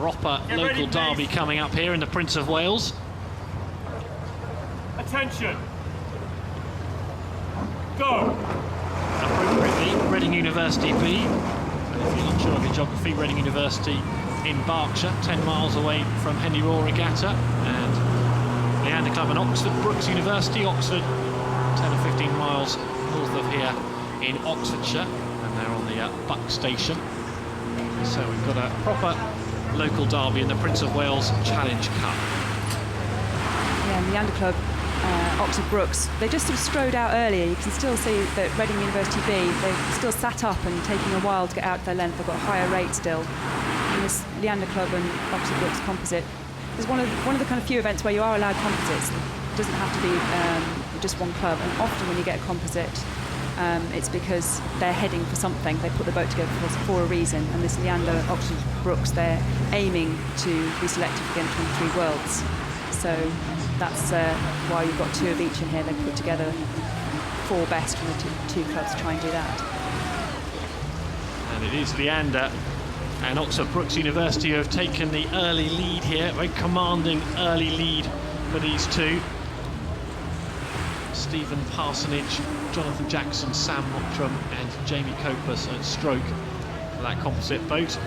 proper local derby coming up here in the Prince of Wales. Attention! Go! Appropriately, Reading University B. And if you're not sure of your geography, Reading University in Berkshire, 10 miles away from Henley Royal Regatta. And Leander Club in Oxford, Brookes University, Oxford, 10 or 15 miles north of here in Oxfordshire. And they're on the Buck Station. So we've got a proper local derby in the Prince of Wales Challenge Cup. Yeah, and Leander Club, Oxford Brookes, they just sort of strode out earlier. You can still see that Reading University B, they've still sat up and taking a while to get out their length. They've got a higher rate still. And this Leander Club and Oxford Brookes composite is one of the kind of few events where you are allowed composites. It doesn't have to be just one club. And often when you get a composite, it's because they're heading for something. They put the boat together for a reason. And this Leander, Oxford Brookes, they're aiming to be selected for the Under-23 Worlds. So that's why you've got two of each in here. They've put together 4 best from the two clubs to try and do that. And it is Leander and Oxford Brookes University who have taken the early lead here. Very commanding early lead for these two. Stephen Parsonage, Jonathan Jackson, Sam Mottram and Jamie Copas at stroke for that composite boat.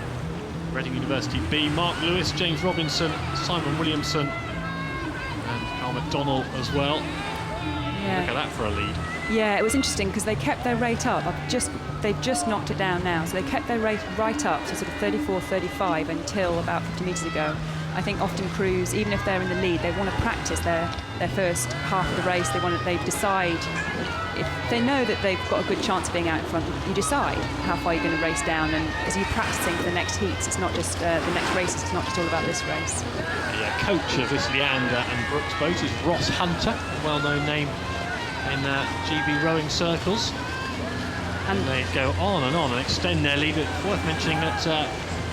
Reading University B, Mark Lewis, James Robinson, Simon Williamson and Carl McDonnell as well. Yeah. Look at that for a lead. Yeah, it was interesting because they kept their rate up. They've just knocked it down now. So they kept their rate right up to sort of 34, 35 until about 50 metres ago. I think often crews, even if they're in the lead, they want to practice their first half of the race. They decide, if they know that they've got a good chance of being out in front, you decide how far you're going to race down. And as you're practicing for the next heats, it's not just the next races, it's not just all about this race. The coach of this Leander and Brookes boat is Ross Hunter, a well-known name in GB rowing circles. And they go on and extend their lead. It's worth mentioning that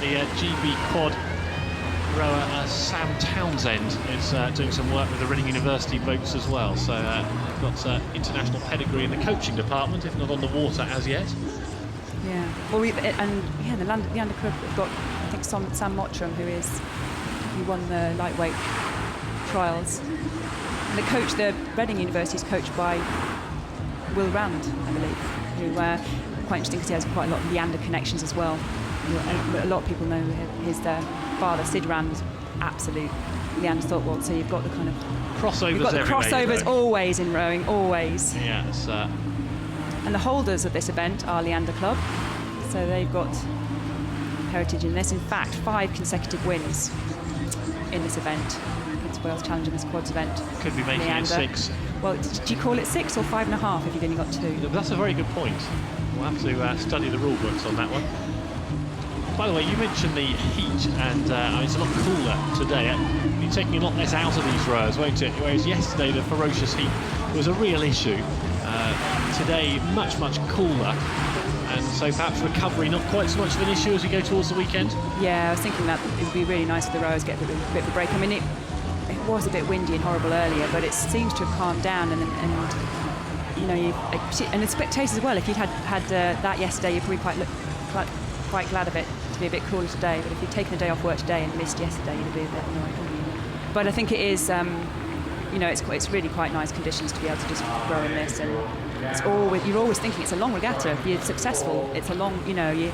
the GB quad rower Sam Townsend is doing some work with the Reading University boats as well. So they've got international pedigree in the coaching department, if not on the water as yet. Yeah. Well, the Leander Club have got, I think, Sam Mottram, who won the lightweight trials. And the Reading University is coached by Will Rand, I believe, who quite interesting because he has quite a lot of Leander connections as well. A lot of people know his father, Sid Rand, was absolute Leander Thorpe. So you've got the kind of crossovers. You've got the crossovers always in rowing, always. Yes. And the holders of this event are Leander Club, so they've got heritage in this. In fact, 5 consecutive wins in this event. Wales Challenge in this quads event. Could be making it 6. Well, do you call it 6 or 5.5 if you've only got 2? That's a very good point. We'll have to study the rule books on that one. By the way, you mentioned the heat, and it's a lot cooler today. You're taking a lot less out of these rows, won't it? Whereas yesterday, the ferocious heat was a real issue. Today, much cooler. And so perhaps recovery not quite so much of an issue as we go towards the weekend? Yeah, I was thinking that it would be really nice for the rowers to get a bit of a break. I mean, it was a bit windy and horrible earlier, but it seems to have calmed down, and you know, and the spectators as well. If you'd had that yesterday, you're probably quite glad of it to be a bit cooler today. But if you'd taken a day off work today and missed yesterday, you'd be a bit annoyed, wouldn't you? But I think it is, you know, it's really quite nice conditions to be able to just row in this, and you're always thinking it's a long regatta. If you're successful, it's a long, you know, you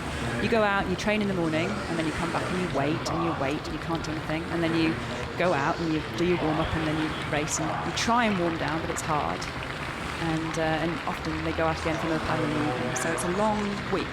go out and you train in the morning, and then you come back and you wait and you can't do anything, and then you go out and you do your warm-up, and then you race, and you try and warm down, but it's hard. And often they go out again from the paddle in the evening, so it's a long week.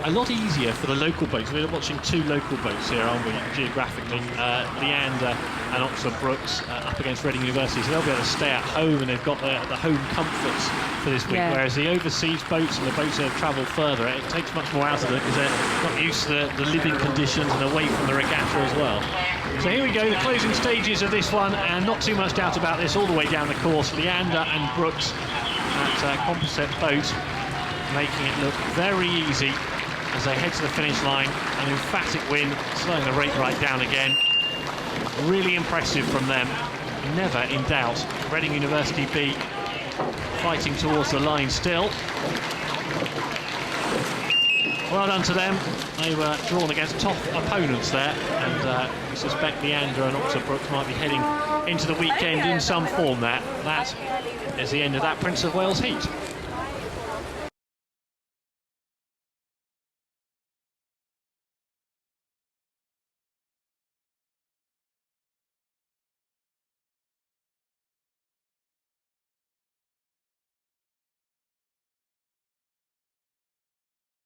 A lot easier for the local boats. We're watching 2 local boats here, aren't we, geographically? Leander and Oxford Brookes up against Reading University, so they'll be able to stay at home, and they've got the home comforts for this week, whereas the overseas boats and the boats that have travelled further, it takes much more out of them because they're not used to the living conditions and away from the regatta as well. So here we go, the closing stages of this one, and not too much doubt about this all the way down the course. Leander and Brookes, that composite boat, making it look very easy as they head to the finish line. An emphatic win, slowing the rate right down again. Really impressive from them, never in doubt. Reading University B fighting towards the line still. Well done to them. They were drawn against tough opponents there, and we suspect Leander and Oxford Brookes might be heading into the weekend in some form there. That is the end of that Prince of Wales heat.